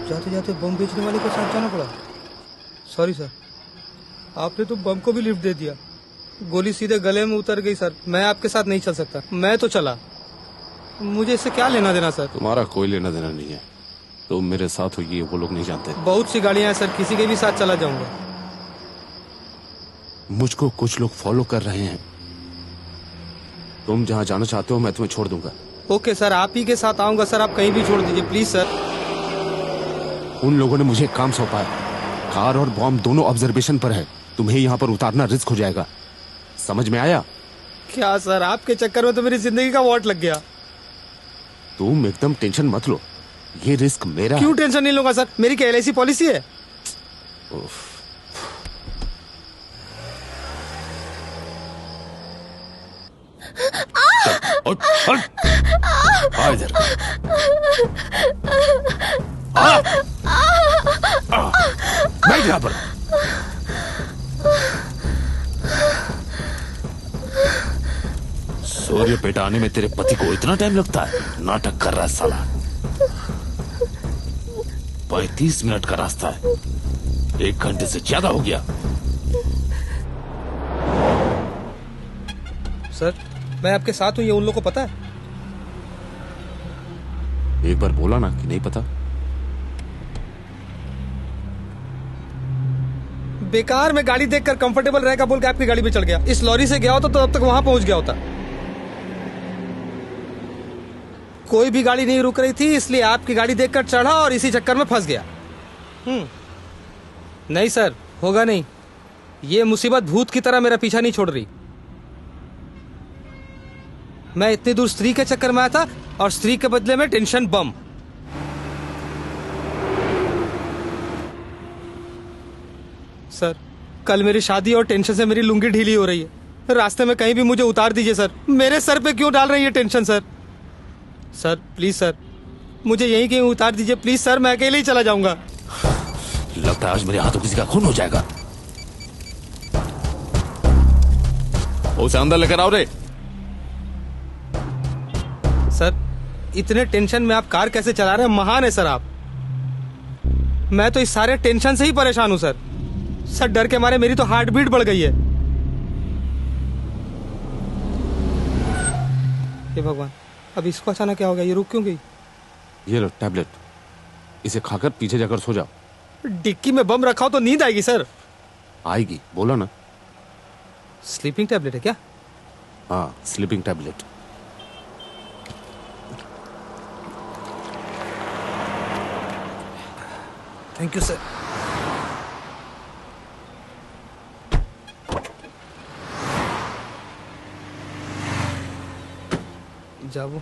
जाते जाते बम बेचने वाले के साथ जाना पड़ा। सॉरी सर, आपने तो बम को भी लिफ्ट दे दिया। गोली सीधे गले में उतर गई सर। मैं आपके साथ नहीं चल सकता। मैं तो चला, मुझे इससे क्या लेना देना सर? तुम्हारा कोई लेना देना नहीं है। तुम मेरे साथ हो ये वो लोग नहीं जानते। बहुत सी गाड़ियां हैं सर, किसी के भी साथ चला जाऊंगा। मुझको कुछ लोग फॉलो कर रहे हैं। तुम जहां जाना चाहते हो मैं तुम्हें छोड़ दूंगा। ओके सर, आप ही के साथ आऊंगा सर। आप कहीं भी छोड़ दीजिए प्लीज सर। उन लोगों ने मुझे एक काम सौंपा है। कार और बॉम्ब दोनों ऑब्जर्वेशन पर है। तुम्हें यहाँ पर उतारना रिस्क हो जाएगा। समझ में आया? क्या सर, आपके चक्कर में तो मेरी जिंदगी का वॉट लग गया। तुम एकदम टेंशन मत लो, ये रिस्क मेरा क्यों है। टेंशन नहीं लूंगा सर? मेरी क्या LIC पॉलिसी है? आ इधर। बैठ यहाँ पर। सूर्यपेट आने में तेरे पति को इतना टाइम लगता है? नाटक कर रहा है साला। 35 मिनट का रास्ता है, 1 घंटे से ज्यादा हो गया। सर, मैं आपके साथ हूँ, ये उन लोगों को पता है? एक बार बोला ना कि नहीं पता। बेकार में गाड़ी देखकर कंफर्टेबल रहेगा बोल के आपकी गाड़ी पे चढ़ गया। इस लॉरी से गया होता तो अब तक वहां पहुंच गया होता। कोई भी गाड़ी नहीं रुक रही थी, इसलिए आपकी गाड़ी देखकर चढ़ा और इसी चक्कर में फंस गया। नहीं सर, होगा नहीं। ये मुसीबत भूत की तरह मेरा पीछा नहीं छोड़ रही। मैं इतनी दूर स्त्री के चक्कर में आया था और स्त्री के बदले में टेंशन बम। सर, कल मेरी शादी और टेंशन से मेरी लुंगी ढीली हो रही है। रास्ते में कहीं भी मुझे उतार दीजिए सर। मेरे सर पे क्यों डाल रही है tension sir? Sir please sir, मुझे यहीं कहीं उतार दीजिए प्लीज सर। मैं अकेले ही चला जाऊंगा। लगता है आज मेरे हाथों किसी का खून हो जाएगा। उसे अंदर लेकर आओ रे। सर, इतने टेंशन में आप कार कैसे चला रहे हैं? महान है सर आप। मैं तो इस सारे टेंशन से ही परेशान हूं सर। सर, डर के मारे मेरी तो हार्ट बीट बढ़ गई है। हे भगवान, अब इसको अचानक क्या हो गया? ये रुक क्यों गई? ये लो टैबलेट, इसे खाकर पीछे जाकर सो जाओ। डिक्की में बम रखा हो तो नींद आएगी सर। आएगी, बोला ना। स्लीपिंग टैबलेट है क्या? हाँ, sleeping tablet. Thank you sir. जाओ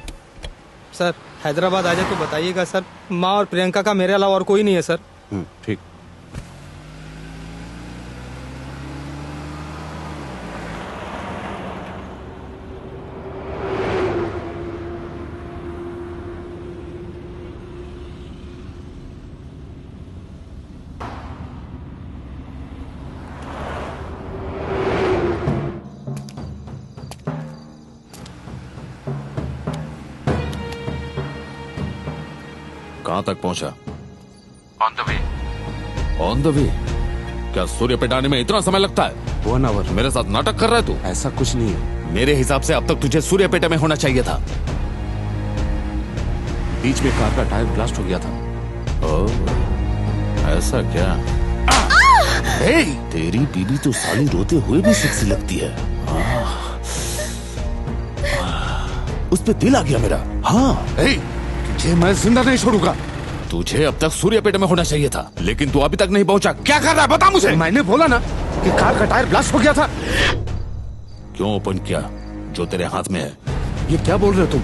सर, हैदराबाद आ जाए तो बताइएगा सर। माँ और प्रियंका का मेरे अलावा और कोई नहीं है सर। ठीक। कहां तक पहुंचा? On the way. On the way? क्या सूर्यपेट आने में इतना समय लगता है? 1 आवर। मेरे साथ नाटक कर रहा है तू? ऐसा कुछ नहीं है। मेरे हिसाब से अब तक तुझे सूर्यपेट में होना चाहिए था। बीच में कार का टायर ब्लास्ट हो गया था। ओह, ऐसा क्या? हे, तेरी बीबी तो साली रोते हुए भी सेक्सी लगती है। उस पे दिल आ गया मेरा। हाँ, तुझे मैं जिंदा नहीं छोड़ूंगा। तुझे अब तक सूर्यपेट में होना चाहिए था, लेकिन तू अभी तक नहीं पहुंचा। क्या कर रहा है बता मुझे। मैंने बोला ना कि कार का टायर ब्लास्ट हो गया था। क्यों ओपन किया जो तेरे हाथ में है? ये क्या बोल रहे हो तुम?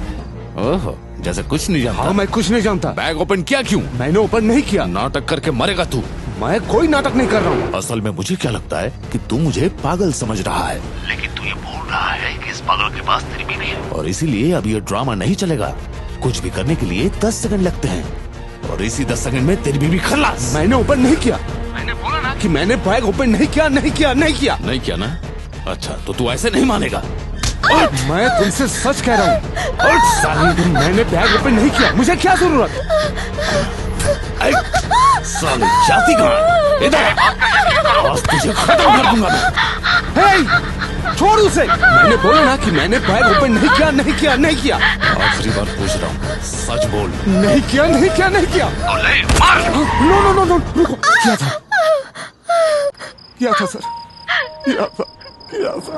ओह, जैसे कुछ नहीं जानता। हाँ, मैं कुछ नहीं जानता। बैग ओपन किया क्यों? मैंने ओपन नहीं किया। नाटक करके मरेगा तू। मैं कोई नाटक नहीं कर रहा हूँ। असल में मुझे क्या लगता है कि तू मुझे पागल समझ रहा है, लेकिन तू ये बोल रहा है कि इस पागल के पास तेरी बीवी है, और इसीलिए अब ये ड्रामा नहीं चलेगा। कुछ भी करने के लिए 10 सेकंड लगते हैं, और इसी 10 सेकंड में तेरी बीवी खल्लास। मैंने ओपन नहीं किया। मैंने बोला ना कि मैंने बैग ओपन नहीं किया। नहीं किया ना? अच्छा, तो तू ऐसे नहीं मानेगा। मैं तुमसे सच कह रहा हूँ। मैंने बैग ओपन नहीं किया। मुझे क्या जरूरत? जाती कहाँ? इधर आज तुझे खत्म कर दूंगा मैं। हे, छोड़ उसे। मैंने बोला ना कि मैंने बैग ओपन नहीं किया, नहीं किया, नहीं किया। आखिरी बार पूछ रहा हूँ, सच बोल। नहीं किया, नहीं किया, नहीं किया। नो नो नो नो, रुको। किया था, किया था सर, किया था, किया था।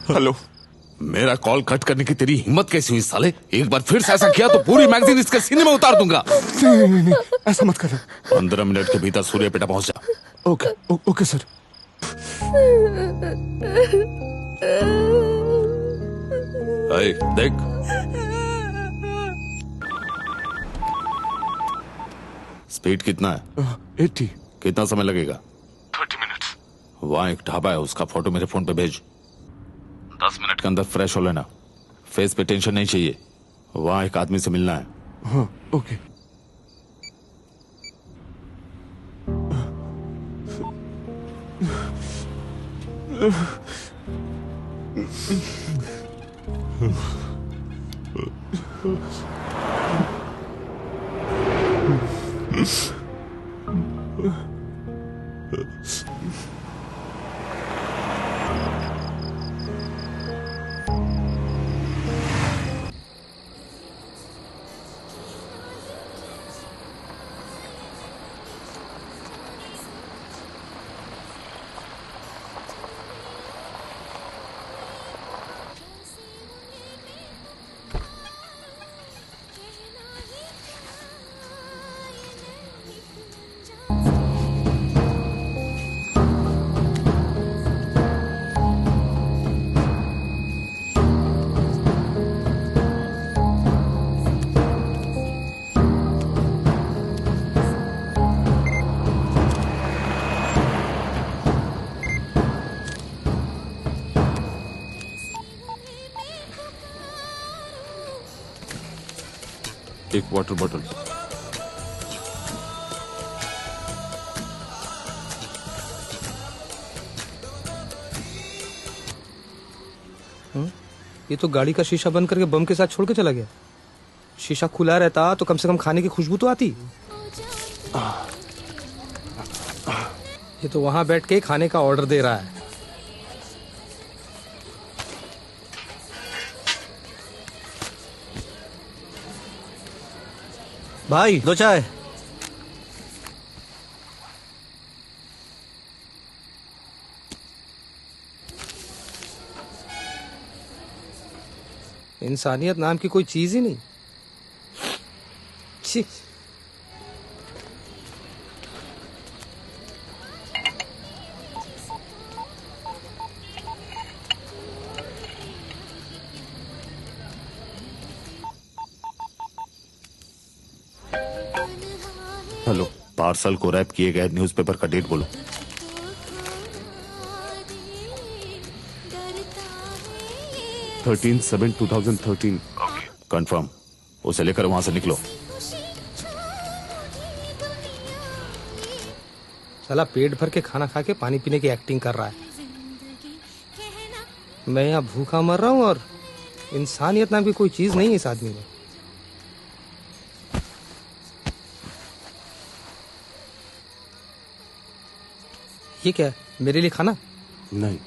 हेलो। मेरा कॉल कट करने की तेरी हिम्मत कैसी हुई साले? एक बार फिर से ऐसा किया तो पूरी मैगजीन इसके सीने में उतार दूंगा। नहीं, ऐसा मत करो। 15 मिनट के भीतर सूर्यपेटा पहुंच जा। Okay, okay sir. देख, स्पीड कितना है? 80। कितना समय लगेगा? 30 मिनट्स। वहां एक ढाबा है, उसका फोटो मेरे फोन पे भेज। 10 मिनट के अंदर फ्रेश हो लेना। फेस पे टेंशन नहीं चाहिए। वहां एक आदमी से मिलना है। हाँ, ओके। एक वाटर बॉटल। ये तो गाड़ी का शीशा बंद करके बम के साथ छोड़ के चला गया। शीशा खुला रहता तो कम से कम खाने की खुशबू तो आती। ये तो वहां बैठ के खाने का ऑर्डर दे रहा है। भाई 2 चाय। इंसानियत नाम की कोई चीज ही नहीं। छी। हेलो, पार्सल को रैप किए गए न्यूज़पेपर का डेट बोलो। 13/7/2013। कंफर्म। उसे लेकर वहां से निकलो। साला पेट भर के खाना खा के पानी पीने की एक्टिंग कर रहा है। मैं यहाँ भूखा मर रहा हूँ और इंसानियत नाम की कोई चीज नहीं है इस आदमी में। ये क्या है? मेरे लिए खाना? नहीं,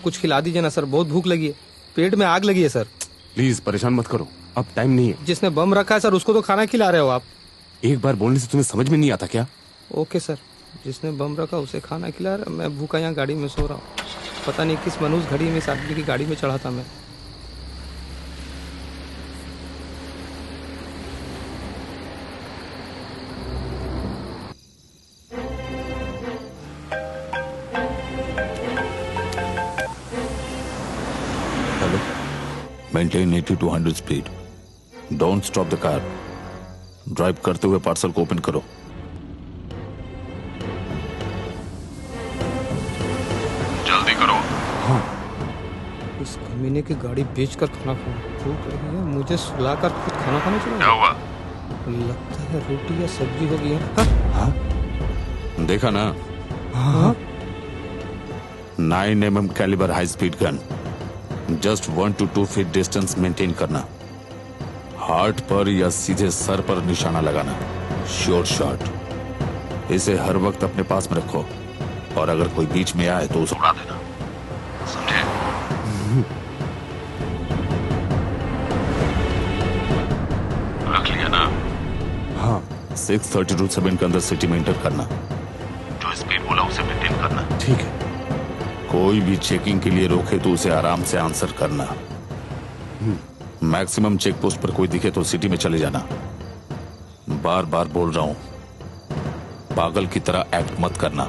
कुछ खिला दीजिए ना सर, बहुत भूख लगी है। पेट में आग लगी है सर। प्लीज परेशान मत करो, अब टाइम नहीं है। जिसने बम रखा है सर उसको तो खाना खिला रहे हो आप। एक बार बोलने से तुम्हें समझ में नहीं आता क्या? ओके सर, जिसने बम रखा उसे खाना खिला रहा। मैं भूखा यहाँ गाड़ी में सो रहा हूँ। पता नहीं किस मनुष्य घड़ी में इस आदमी की गाड़ी में चढ़ा था मैं। Maintain 80 to 100 speed. Don't stop the car. Drive करते हुए पार्सल को ओपन करो। जल्दी करो। इस कमीने महीने की गाड़ी बेचकर खाना खाऊं। भूख लगी है, मुझे सुलाकर खुद खाना खाना क्या चाहिए। हुआ? लगता है रोटी या सब्जी होगी। हाँ? देखा ना? हाँ? 9 mm calibre high speed gun, just 1 to 2 feet distance maintain करना, हार्ट पर या सीधे सर पर निशाना लगाना, श्योर शॉट। इसे हर वक्त अपने पास में रखो और अगर कोई बीच में आए तो उसे उड़ा देना, समझे? रख लिया ना? हाँ 6:30 to 7 के अंदर सिटी में एंटर करना। जो स्पीड बोला उसे मेंटेन करना। ठीक है। कोई भी चेकिंग के लिए रोके तो उसे आराम से आंसर करना। मैक्सिमम चेक पोस्ट पर कोई दिखे तो सिटी में चले जाना। बार बार बोल रहा हूं, पागल की तरह एक्ट मत करना।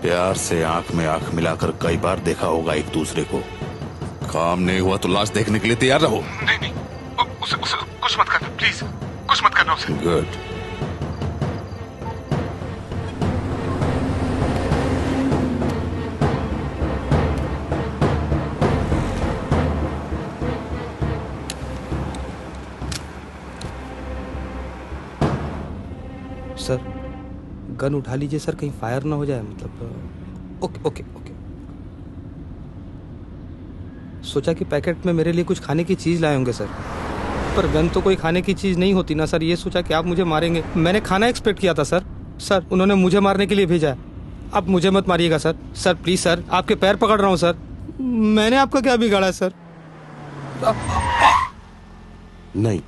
प्यार से आंख में आंख मिलाकर कई बार देखा होगा एक दूसरे को। काम नहीं हुआ तो लाश देखने के लिए तैयार रहो। नहीं उसे कुछ मत करना प्लीज, कुछ मत करना उसे। गुड। सर गन उठा लीजिए सर, कहीं फायर ना हो जाए। मतलब ओके ओके ओके। सोचा कि पैकेट में मेरे लिए कुछ खाने की चीज़ लाए होंगे सर, पर गन तो कोई खाने की चीज़ नहीं होती ना सर। ये सोचा कि आप मुझे मारेंगे, मैंने खाना एक्सपेक्ट किया था सर। सर उन्होंने मुझे मारने के लिए भेजा है, आप मुझे मत मारिएगा सर। सर प्लीज़ सर, आपके पैर पकड़ रहा हूँ सर। मैंने आपका क्या बिगाड़ा है सर? नहीं,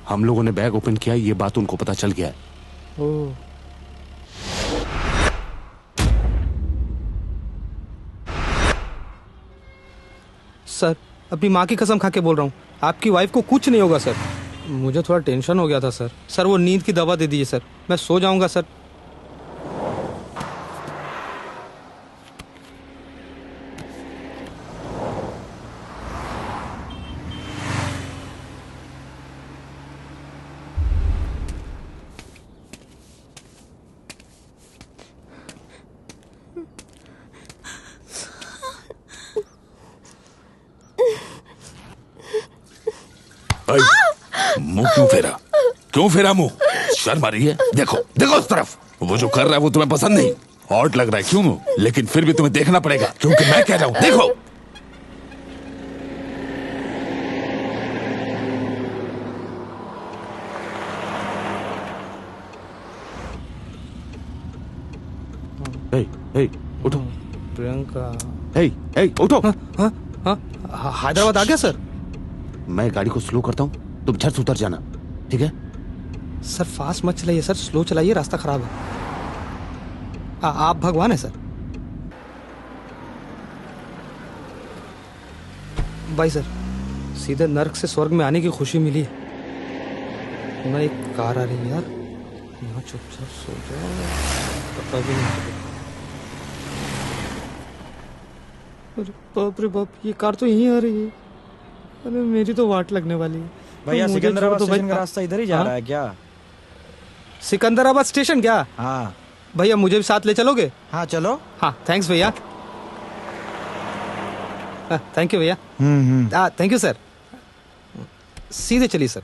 हम लोगों ने बैग ओपन किया, ये बात उनको पता चल गया है। ओह सर, अपनी माँ की कसम खा के बोल रहा हूँ, आपकी वाइफ को कुछ नहीं होगा सर। मुझे थोड़ा टेंशन हो गया था सर। सर वो नींद की दवा दे दीजिए सर, मैं सो जाऊंगा सर। मुंह क्यों फेरा? क्यों फेरा मुंह? शर्म आ रही है? देखो देखो उस तरफ, वो जो कर रहा है वो तुम्हें पसंद नहीं, हॉट लग रहा है क्यों? लेकिन फिर भी तुम्हें देखना पड़ेगा क्योंकि मैं कह रहा हूं। देखो उठो। प्रियंका उठो। हाँ हाँ, हैदराबाद आ गया सर। मैं गाड़ी को स्लो करता हूँ, तुम झट से उतर जाना, ठीक है? सर फास्ट मत चलाइए सर, स्लो चलाइए, रास्ता खराब है। आप भगवान है सर। भाई सर, सीधे नर्क से स्वर्ग में आने की खुशी मिली है। मैं एक कार आ रही है यार, यहाँ चुपचाप सो जाओ, पता भी नहीं चलेगा। अरे बाप रे बाप, ये कार तो यहीं आ रही है। अरे मेरी तो वाट लगने वाली है। भैया तो मुझे सिकंदराबाद छोड़ दो स्टेशन भाई। का रास्ता इधर ही जा रहा है क्या? सिकंदराबाद स्टेशन क्या? हाँ भैया मुझे भी साथ ले चलोगे? हाँ चलो। हाँ थैंक्स भैया। थैंक यू भैया। Thank you sir. सीधे चलिए सर।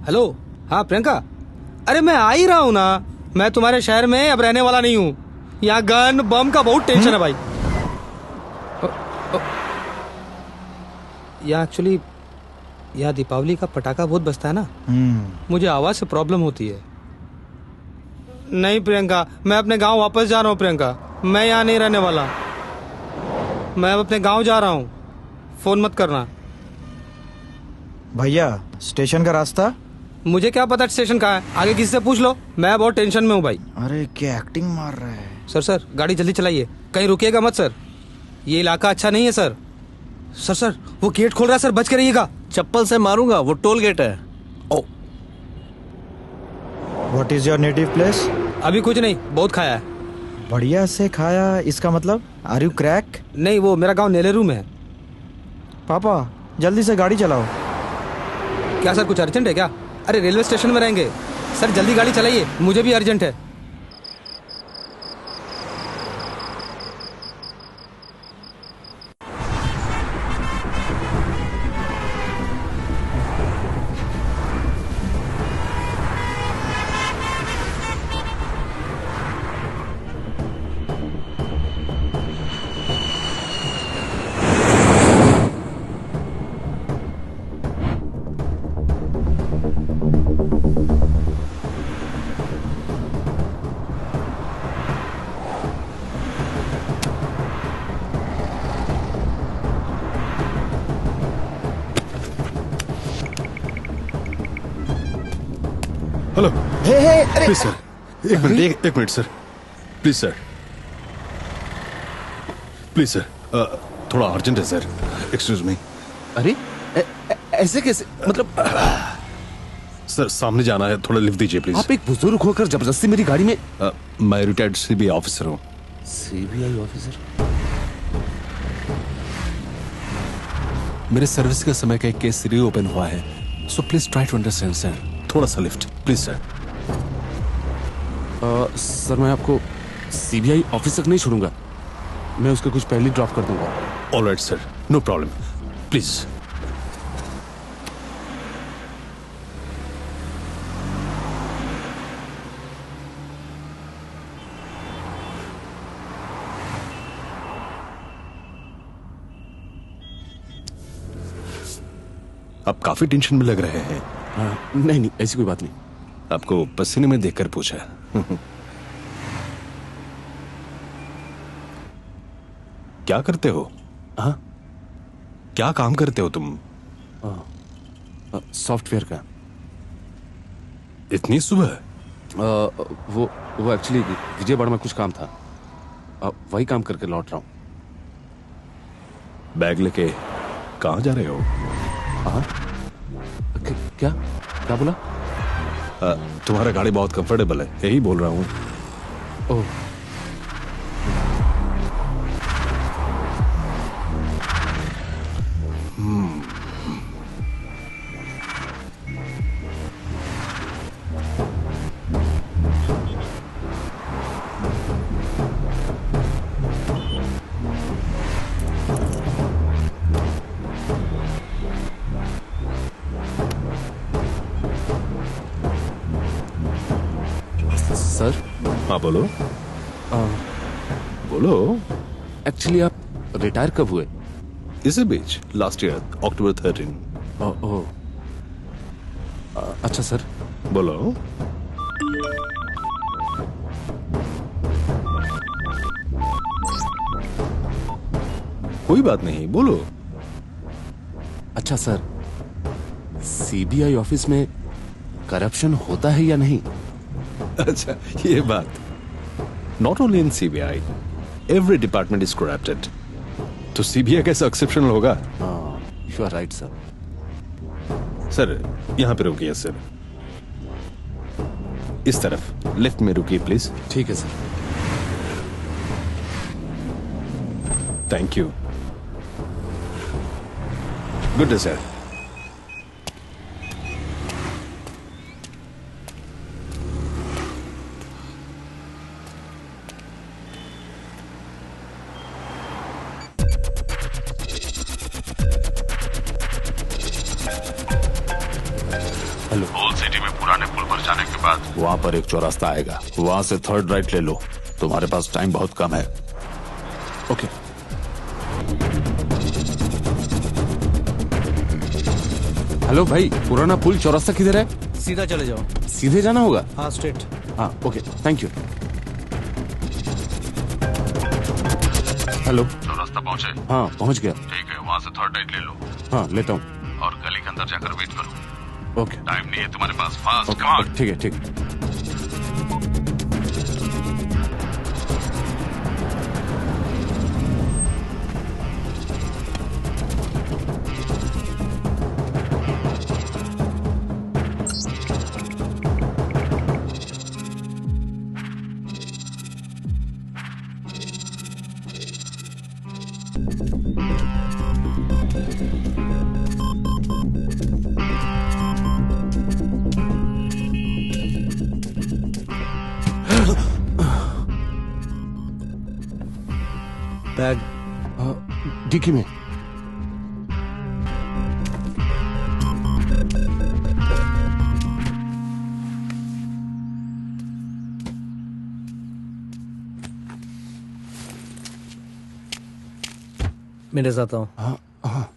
हेलो, हाँ प्रियंका, अरे मैं आ ही रहा हूँ ना। मैं तुम्हारे शहर में अब रहने वाला नहीं हूँ। यहाँ गन बम का बहुत टेंशन है भाई। यहाँ एक्चुअली यहाँ दीपावली का पटाखा बहुत बजता है ना, मुझे आवाज से प्रॉब्लम होती है। नहीं प्रियंका, मैं अपने गांव वापस जा रहा हूँ। प्रियंका, मैं यहाँ नहीं रहने वाला, मैं अब अपने गांव जा रहा हूँ। फोन मत करना। भैया स्टेशन का रास्ता? मुझे क्या पता स्टेशन कहाँ है, आगे किसी से पूछ लो। मैं बहुत टेंशन में हूँ भाई। अरे क्या एक्टिंग मार रहा है। सर गाड़ी जल्दी चलाइए, कहीं रुकिएगा मत सर। ये इलाका अच्छा नहीं है सर। सर वो गेट खोल रहा है सर, बच के रहिएगा। चप्पल से मारूंगा, वो टोल गेट है। What is your native place? अभी कुछ नहीं, बहुत खाया है। बढ़िया से खाया, इसका मतलब आर यू क्रैक? नहीं, वो मेरा गांव नेलेरू में है। पापा जल्दी से गाड़ी चलाओ। क्या सर, कुछ अर्जेंट है क्या? अरे रेलवे स्टेशन में रहेंगे सर, जल्दी गाड़ी चलाइए, मुझे भी अर्जेंट है। हेलो हे हे अरे प्लीज सर, एक minute sir, please sir, please sir, थोड़ा अर्जेंट है सर, एक्सक्यूज मी। अरे ऐसे कैसे, मतलब सर सामने जाना है, थोड़ा लिफ्ट दीजिए प्लीज। आप एक बुजुर्ग होकर जबरदस्ती मेरी गाड़ी में। मैं रिटायर्ड सीबीआई ऑफिसर हूँ। CBI officer? मेरे सर्विस के समय का एक केस रीओपन हुआ है, so please try to understand sir. थोड़ा सा लिफ्ट प्लीज सर। सर मैं आपको सीबीआई ऑफिस तक नहीं छोड़ूंगा, मैं उसको कुछ पहले ड्रॉप कर दूंगा। Alright sir, no problem, please. आप काफी टेंशन में लग रहे हैं। नहीं नहीं, ऐसी कोई बात नहीं। आपको पसीने में देखकर पूछा। क्या करते हो? हाँ, क्या काम करते हो तुम? सॉफ्टवेयर का। इतनी सुबह? वो एक्चुअली विजयवाड़ा में कुछ काम था, वही काम करके लौट रहा हूँ। बैग लेके कहाँ जा रहे हो? हाँ, क्या क्या बोला? तुम्हारा गाड़ी बहुत कंफर्टेबल है, यही बोल रहा हूँ। ओह, सर। हाँ बोलो। बोलो। एक्चुअली आप रिटायर कब हुए? इसी बीच लास्ट ईयर अक्टूबर 13। ओह, अच्छा सर। बोलो। कोई बात नहीं, बोलो। अच्छा सर, सीबीआई ऑफिस में करप्शन होता है या नहीं? अच्छा ये बात। Not only in CBI, every department is corrupted. तो सीबीआई कैसा एक्सेप्शनल होगा? You are right sir. Sir यहां पे रुकिए सर, इस तरफ लेफ्ट में रुकिए प्लीज। ठीक है sir. Thank you. Good day sir. Old city में पुराने पुल पर जाने के बाद वहां पर एक चौरास्ता आएगा, वहां से थर्ड राइट ले लो। तुम्हारे पास टाइम बहुत कम है। ओके। हेलो भाई, पुराना पुल चौरास्ता किधर है? सीधा चले जाओ। सीधे जाना होगा? हाँ, स्ट्रेट। हाँ ओके, थैंक यू। हेलो। चौरास्ता पहुंचे? हाँ पहुंच गया। ठीक है, वहां से थर्ड राइट ले लो हाँ लेता हूँ। और गली के अंदर जाकर वेट करो। ओके टाइम नहीं है तुम्हारे पास, फास्ट ओके, कम ऑन। ठीक है ठीक है। बैग डिक्की में। मेरे साथ आओ। हाँ हाँ।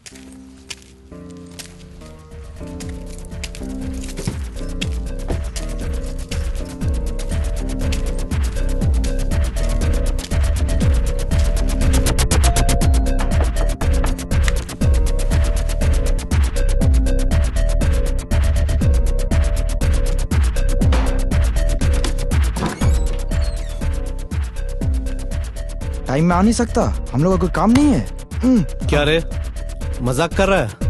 टाइम में आ नहीं सकता? हम लोग का कोई काम नहीं है? क्या रे, मजाक कर रहा है?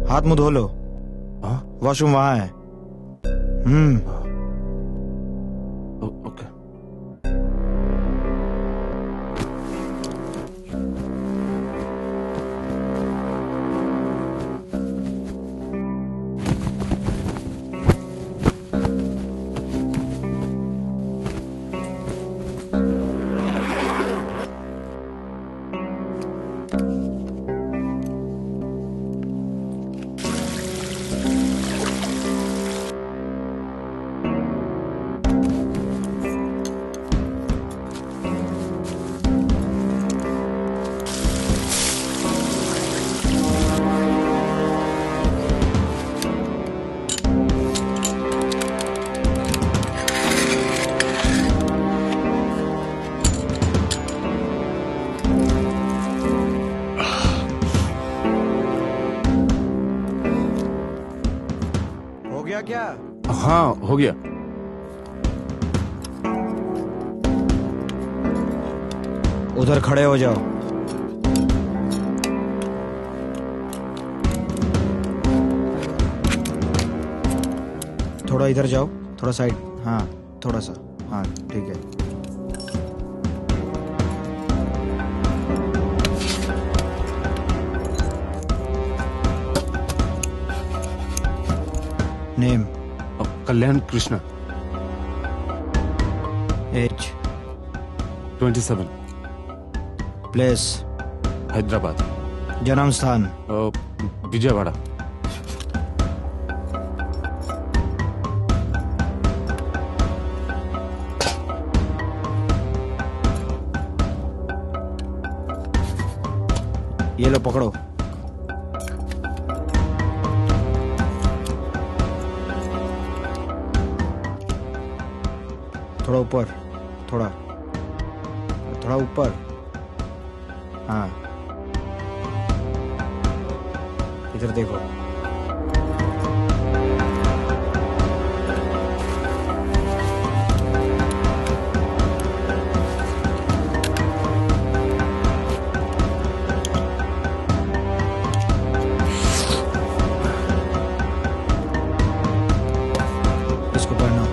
हाथ मुंह धो लो। वॉशरूम वहां है। ओके। हो गया क्या? हाँ हो गया। उधर खड़े हो जाओ। थोड़ा इधर जाओ, थोड़ा साइड। हाँ थोड़ा सा। हाँ ठीक है। नेम? कल्याण कृष्णा। एज? 27। प्लेस? हैदराबाद। जन्म स्थान? विजयवाड़ा। ये लो पकड़ो। थोड़ा ऊपर, थोड़ा थोड़ा ऊपर। हाँ इधर देखो। इसको पढ़ना।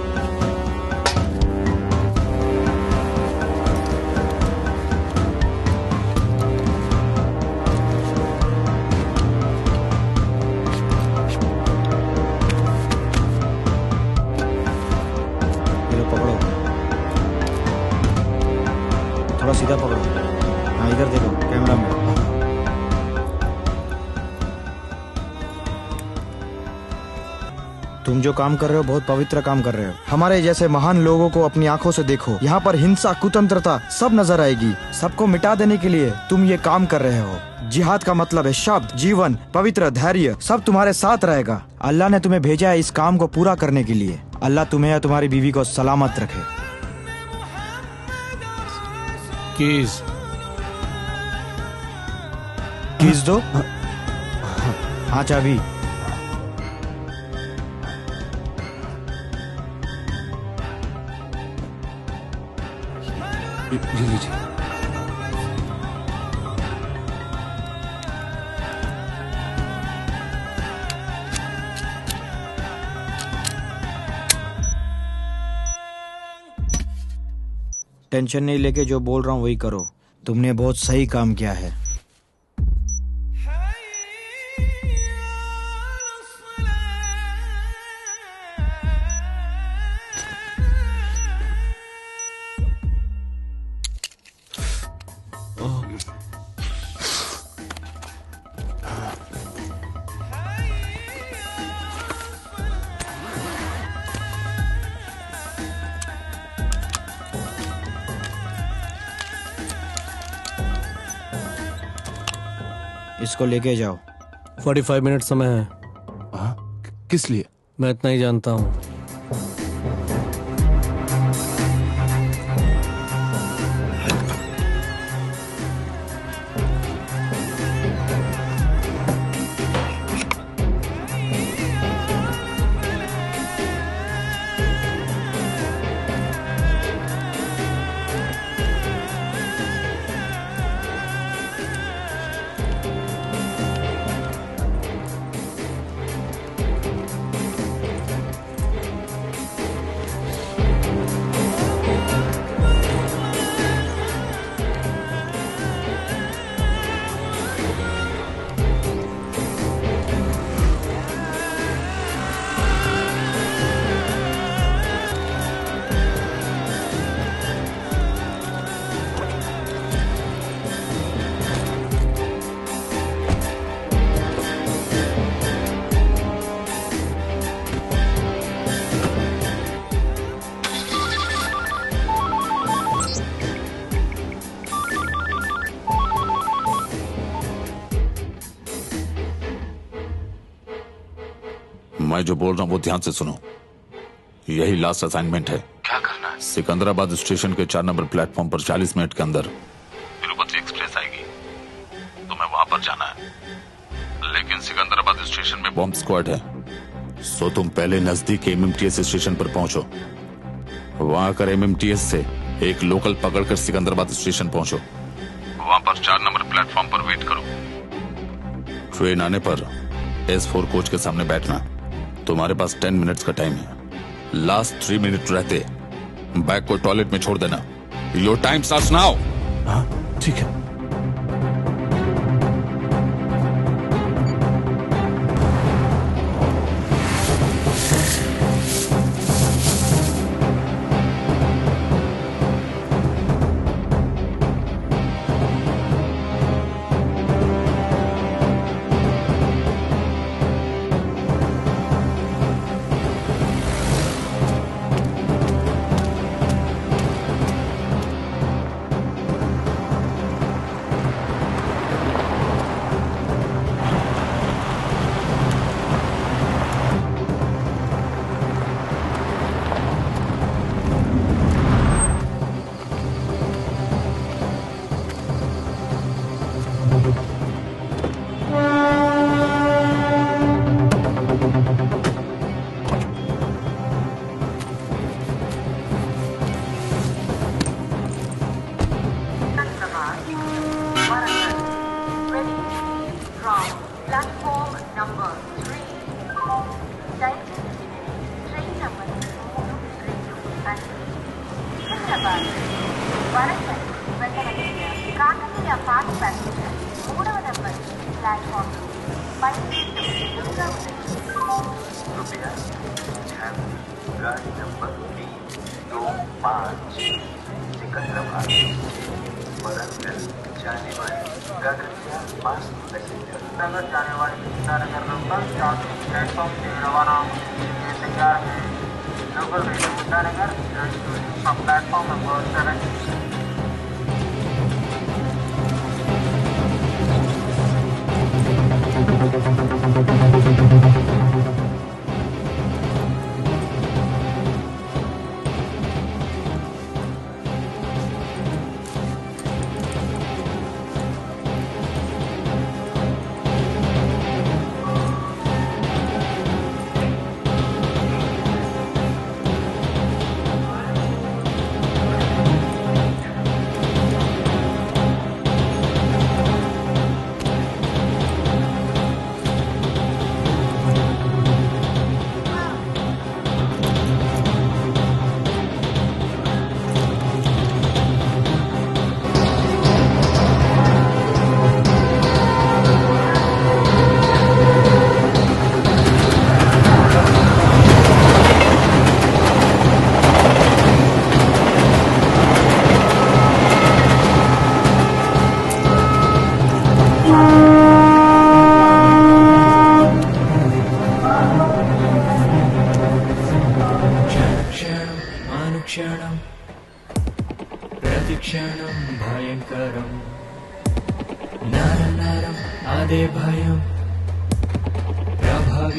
ये लो पकड़ो। थोड़ा सीधा पकड़ो। हाँ इधर देखो कैमरा में। तुम जो काम कर रहे हो बहुत पवित्र काम कर रहे हो। हमारे जैसे महान लोगों को अपनी आंखों से देखो। यहाँ पर हिंसा, कुतंत्रता सब नजर आएगी। सबको मिटा देने के लिए तुम ये काम कर रहे हो। जिहाद का मतलब है शब्द, जीवन, पवित्र, धैर्य सब तुम्हारे साथ रहेगा। अल्लाह ने तुम्हें भेजा है इस काम को पूरा करने के लिए। अल्लाह तुम्हें और तुम्हारी बीवी को सलामत रखे। कीज। कीज दो। हाँ चाबी। ये लीजिए। टेंशन नहीं लेके जो बोल रहा हूँ वही करो। तुमने बहुत सही काम किया है। इसको लेके जाओ, 45 मिनट समय है। हाँ? किस लिए? मैं इतना ही जानता हूँ। मैं जो बोल रहा हूं वो ध्यान से सुनो। यही लास्ट असाइनमेंट है। क्या करना है? सिकंदराबाद स्टेशन के 4 नंबर प्लेटफॉर्म पर 40 मिनट के अंदर तिरुपति एक्सप्रेस आएगी। तुम्हें वहां पर जाना है, लेकिन सिकंदराबाद स्टेशन में बॉम्ब स्क्वाड है। सो तुम पहले नजदीक एमएमटीएस स्टेशन पर पहुंचो। वहां आकर एमएमटीएस से एक लोकल पकड़कर सिकंदराबाद स्टेशन पहुंचो। वहां पर 4 नंबर प्लेटफॉर्म पर वेट करो। ट्रेन आने पर S4 कोच के सामने बैठना। तुम्हारे पास 10 मिनट्स का टाइम है। लास्ट 3 मिनट रहते बैग को टॉयलेट में छोड़ देना। Your time starts now. हाँ ठीक है।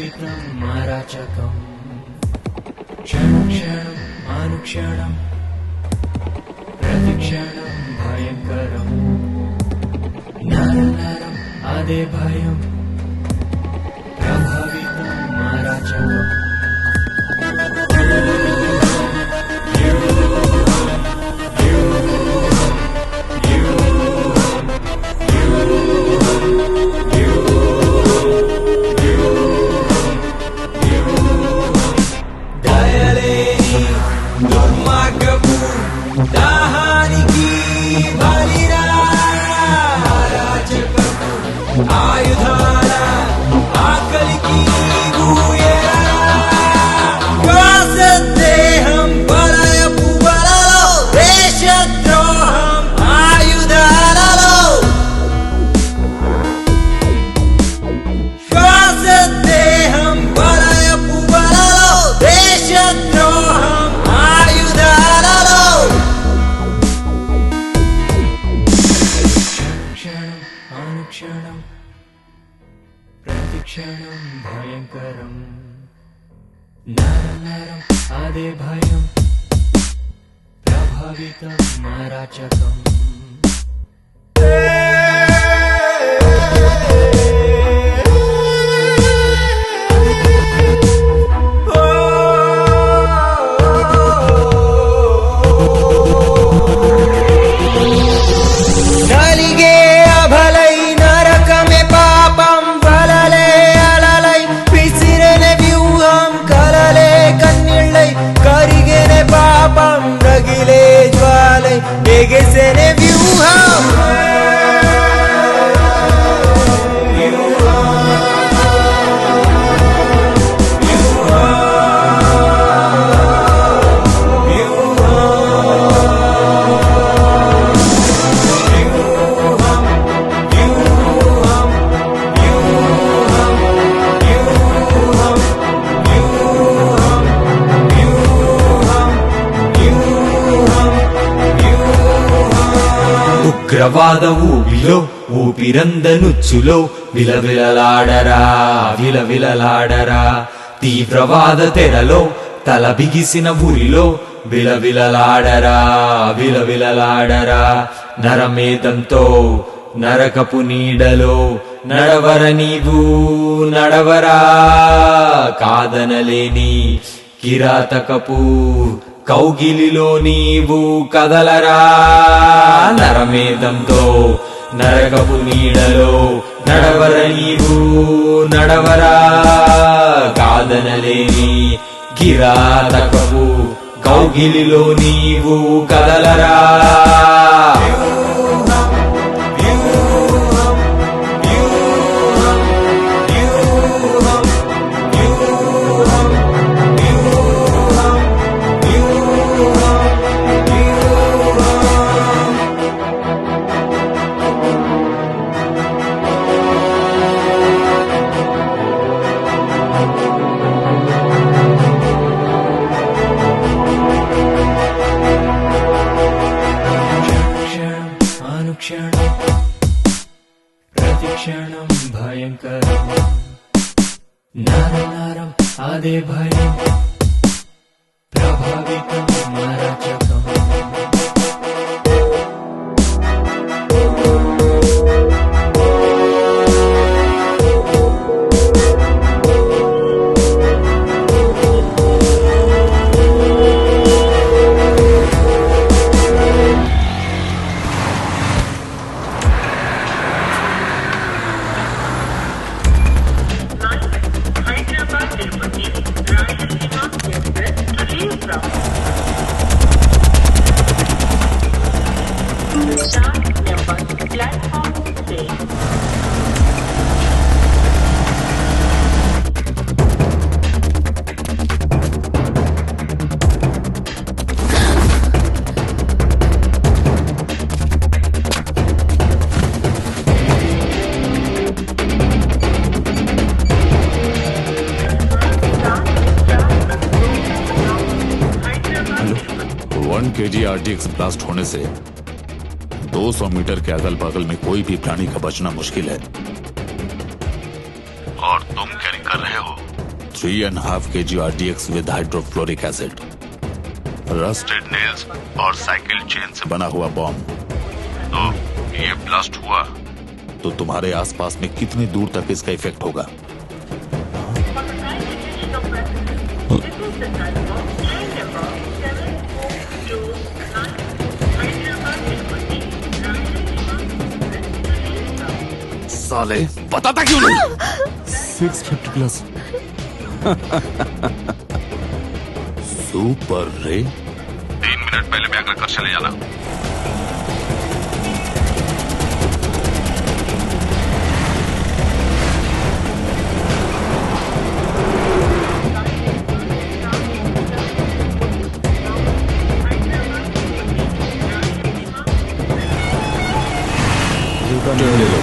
ప్రభావితం అరాచకం క్షణం క్షణం అనుక్షణం ప్రతిక్షణం భయంకరం నరం నరం అదే భయం ప్రభావితం అరాచకం దయలేని దుర్మార్గపు దాహానికి బలిరా అరాచకపు ఆయుధాల ఆకలికి ఊయరా దేహం బలయపు బలలో దేశద్రోహం ఆయుధాలలో దేహం బలయపు బలలో దేశద్రోహం ఆయుధాలలో క్షణం అనుక్షణం ప్రతిక్షణం భయంకరం నరం నరం అదే భయం ప్రభావితం అరాచకం నలిగే అభలై నరకమే పాపం వలలే అలలై పిసిరెన వ్యూహం కలలే కన్నీళ్ళై కరిగెనే పాపం రగిలే జ్వాలై ఎగసెనే వ్యూహం ఉగ్రవాద ఊబిలో ఊపిరందనుచ్చులో విలవిలలాడరా విలవిలలాడరా తీవ్రవాద తెరలో తల బిగిసిన ఊరిలో విలవిలలాడరా విలవిలలాడరా నరమేదంతో నరకపు నీడలో నడవర నీవు నడవరా కాదనలేని కిరాతకపు కౌగిలిలో నీవు కదలరా నరమేదంతో నరకపు నీడలో నడవర నీవు నడవరా కాదనలేని కిరాతకపు కౌగిలిలో నీవు కదలరా అనుక్షణం ప్రతిక్షణం భయంకరం నరం నరం అదే భయం ప్రభావితం అరాచకం kg RTX ब्लास्ट होने से 200 मीटर के अगल बगल में कोई भी प्राणी का बचना मुश्किल है। और तुम कैरी कर रहे हो 3.5 kg RDX with hydrofluoric acid, rusted nails और साइकिल चेन से बना हुआ बॉम्ब। तो ये ब्लास्ट हुआ तो तुम्हारे आसपास में कितनी दूर तक इसका इफेक्ट होगा? साले बताता क्यों नहीं? 650 प्लस। सुपर रे। 3 मिनट पहले बैग रखकर चले जाना। ले लो।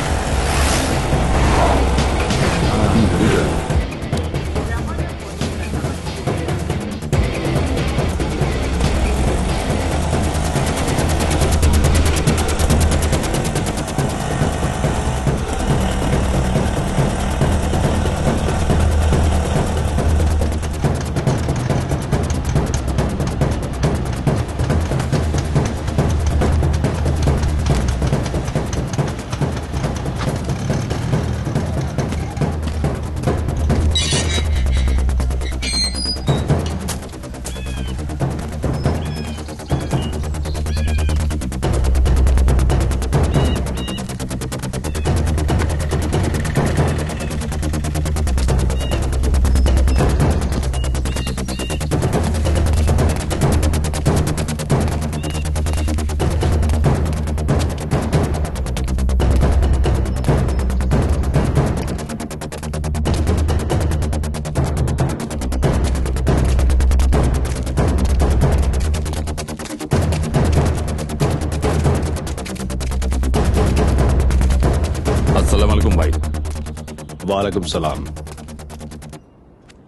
वालेकुम सलाम।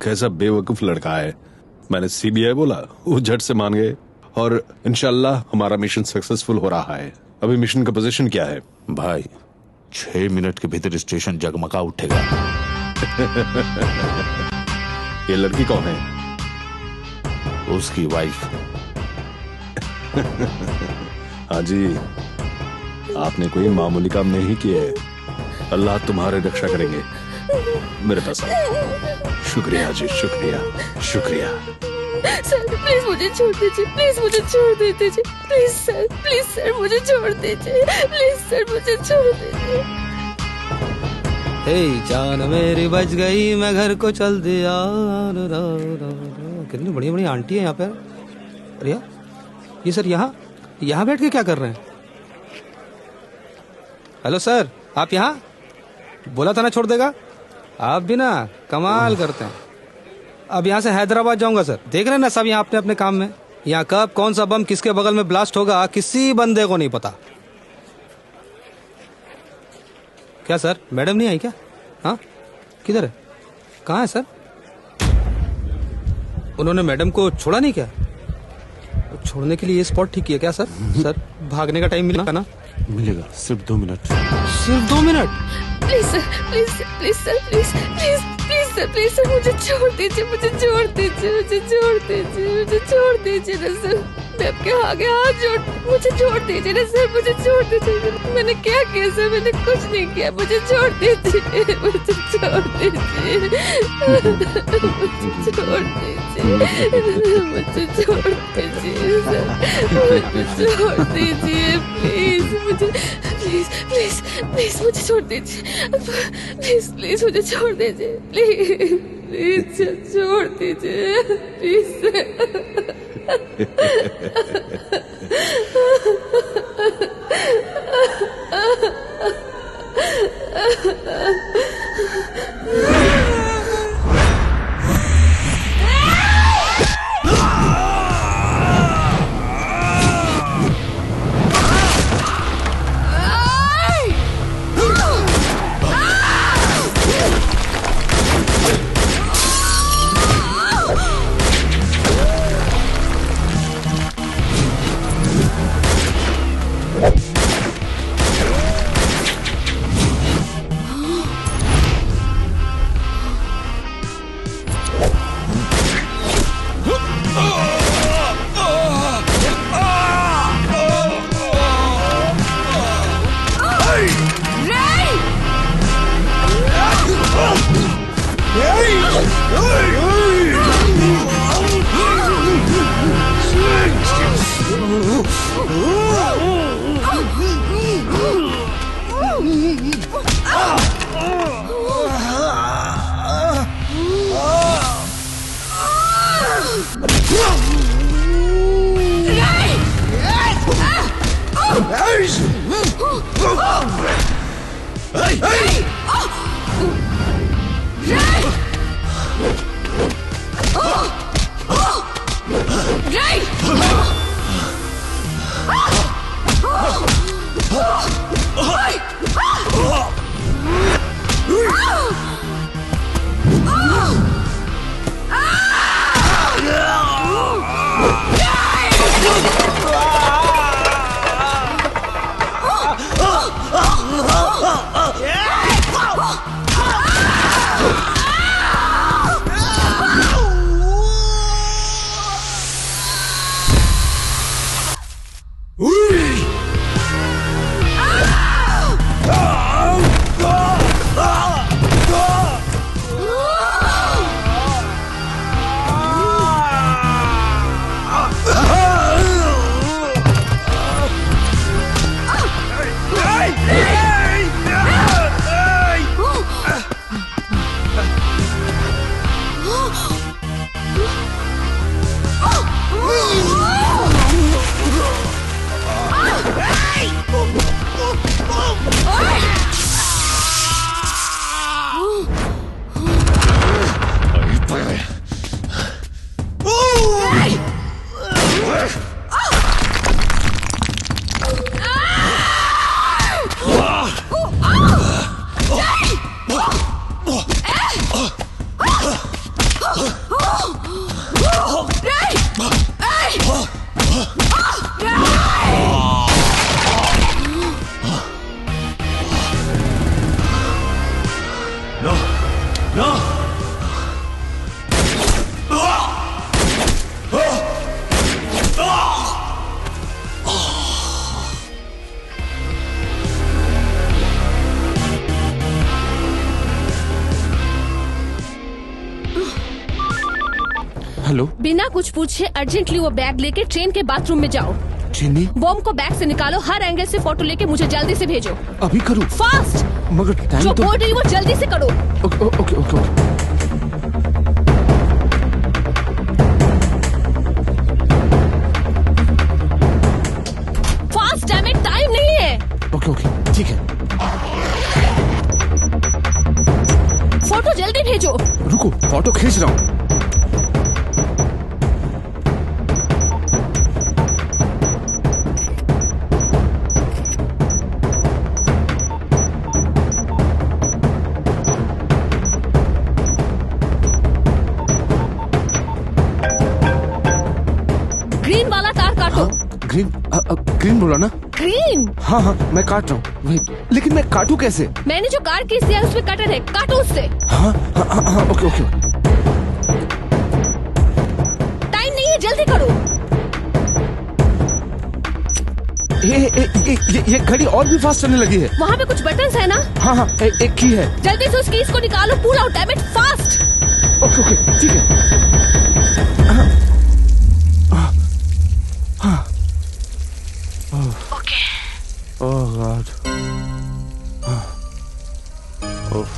कैसा बेवकूफ लड़का है। मैंने सीबीआई बोला, वो झट से मान गए और इंशाल्लाह हमारा मिशन सक्सेसफुल हो रहा है। अभी मिशन का पोजीशन क्या है? भाई 6 मिनट के भीतर स्टेशन जगमगा उठेगा। ये लड़की कौन है? उसकी वाइफ। हाँ जी, आपने कोई मामूली काम नहीं किया है। अल्लाह तुम्हारे रक्षा करेंगे। मेरे पास आओ। शुक्रिया जी, शुक्रिया शुक्रिया। सर प्लीज मुझे छोड़ दीजिए, प्लीज मुझे छोड़ दीजिए, प्लीज सर मुझे छोड़ दीजिए, प्लीज सर मुझे छोड़ दीजिए। हे जान मेरी बच गई, मैं घर को चल दिया। कितनी बड़ी बड़ी आंटी है यहाँ पे। रिया, ये सर यहाँ बैठ के क्या कर रहे हैं? हेलो सर, आप यहाँ? बोला था ना छोड़ देगा। आप भी ना कमाल करते हैं। अब यहाँ से हैदराबाद जाऊंगा सर। देख रहे हैं ना सब यहाँ अपने अपने काम में। यहाँ कब कौन सा बम किसके बगल में ब्लास्ट होगा किसी बंदे को नहीं पता। क्या सर, मैडम नहीं आई क्या? हाँ, किधर है? कहाँ है सर? उन्होंने मैडम को छोड़ा नहीं क्या? छोड़ने के लिए ये स्पॉट ठीक किया क्या सर? सर भागने का टाइम मिलेगा ना? मिलेगा, सिर्फ 2 मिनट। सिर्फ 2 minute? Please sir, please please sir, please please please sir, please sir मुझे छोड़ दीजिए, मुझे छोड़ दीजिए, मुझे छोड़ दीजिए, मुझे छोड़ दीजिए ना सर। मैं आपके आगे हाथ जोड़, मुझे छोड़ दीजिए ना सर, मुझे छोड़ दीजिए। मैंने क्या किया सर? मैंने कुछ नहीं किया, मुझे छोड़ दीजिए, मुझे छोड़ दीजिए, मुझे छोड़ दीजिए, मुझे छोड़ दीजिए सर, मुझे छोड़ दीजिए प्लीज, मुझे प्लीज प्लीज प्लीज मुझे छोड़ दीजिए, प्लीज प्लीज मुझे छोड़ दीजिए, प्लीज प्लीज छोड़ दीजिए प्लीज। हेलो, बिना कुछ पूछे अर्जेंटली वो बैग लेके ट्रेन के बाथरूम में जाओ। चीनी बॉम्ब को बैग से निकालो, हर एंगल से फोटो लेके मुझे जल्दी से भेजो। अभी करूँ? फास्ट। मगर टाइम जो तो बोल रही वो जल्दी से करो। Okay okay okay fast, damn it, time नहीं है। ओके ओके ठीक है। फोटो जल्दी भेजो। रुको, फोटो खींच रहा हूँ। ग्रीन वाला तार काटो। ग्रीन ग्रीन बोला ना? ग्रीन। हाँ हाँ मैं काट रहा हूँ। वेट, लेकिन मैं काटू कैसे? मैंने जो कार केस दिया उसमें कटर है, काटो उससे। हाँ हाँ हाँ, हाँ ओके ओके। टाइम नहीं है, जल्दी करो। ये घड़ी और भी फास्ट चलने लगी है। वहाँ पे कुछ बटन्स है ना? हाँ हाँ एक की है। जल्दी से उस कीज को निकालो, pull out, damn it, fast. Okay okay ठीक है। ओके। ओह गॉड। ओह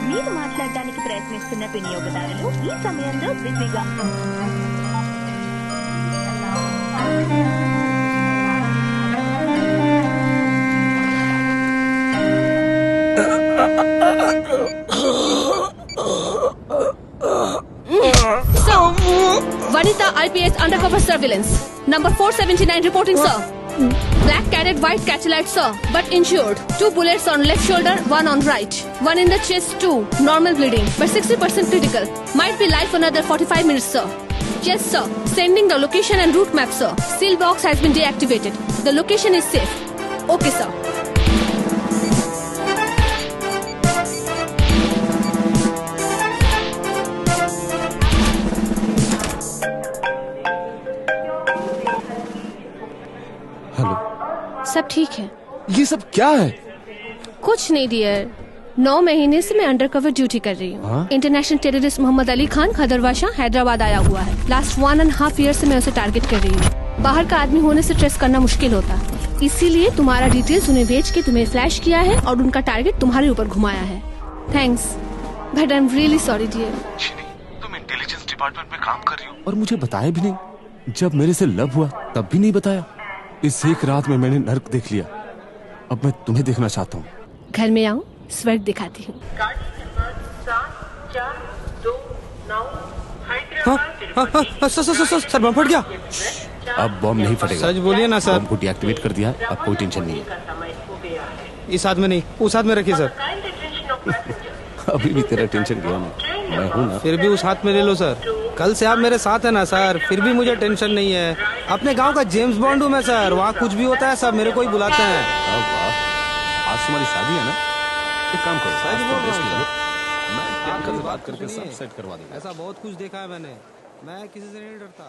మీరు మాట్లాడడానికి ప్రయత్నిస్తున్న వినియోగదారులు ఈ సమయంలో బిజీగా Vanita IPS undercover surveillance. Number 479 reporting, sir. Black carrot, white catchlight, sir, but injured. 2 bullets on left shoulder, 1 on right. 1 in the chest, 2. Normal bleeding, but 60% critical. Might be live for another 45 minutes, sir. Yes, sir. Sending the location and route map, sir. Seal box has been deactivated. The location is safe. Okay, sir. Hello, सब ठीक है? ये सब क्या है? कुछ नहीं dear, 9 महीने से मैं अंडरकवर ड्यूटी कर रही हूँ। इंटरनेशनल टेररिस्ट मोहम्मद अली खान खदरवाशा हैदराबाद आया हुआ है। लास्ट 1.5 ईयर से मैं उसे टारगेट कर रही हूँ। बाहर का आदमी होने से ट्रेस करना मुश्किल होता, इसीलिए तुम्हारा डिटेल्स उन्हें भेज के तुम्हें फ्लैश किया है और उनका टारगेट तुम्हारे ऊपर घुमाया है। Thanks, but I am really sorry dear. तुम इंटेलिजेंस डिपार्टमेंट में काम कर रही हो और मुझे बताया भी नहीं। जब मेरे से लव हुआ तब भी नहीं बताया। इस एक रात में मैंने नर्क देख लिया। अब मैं तुम्हें देखना चाहता हूँ। घर में आओ, स्वर्ग दिखाती हूँ। सर बम फट गया। अब बॉम्ब नहीं फटेगा। सच बोलिए ना सर। बॉम्ब को डीएक्टिवेट कर दिया, अब कोई टेंशन नहीं है। इस हाथ में नहीं, उस हाथ में रखिए सर। अभी भी तेरा टेंशन गया नहीं, मैं हूँ ना। फिर भी उस हाथ में ले लो सर। कल से आप मेरे साथ है ना सर, फिर भी मुझे टेंशन नहीं है। अपने गांव का जेम्स बॉन्ड हूँ मैं सर। वहाँ कुछ भी होता है सब मेरे को ही बुलाते हैं। अब वाह, आज तुम्हारी शादी है ना? एक काम करो, आज तो रेस्ट ले लो। मैं कल बात करके सब सेट करवा दूंगा। ऐसा बहुत कुछ देखा है मैंने। मैं किसी से नहीं डरता।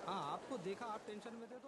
हाँ, आपको देखा, आप टेंशन में थे तो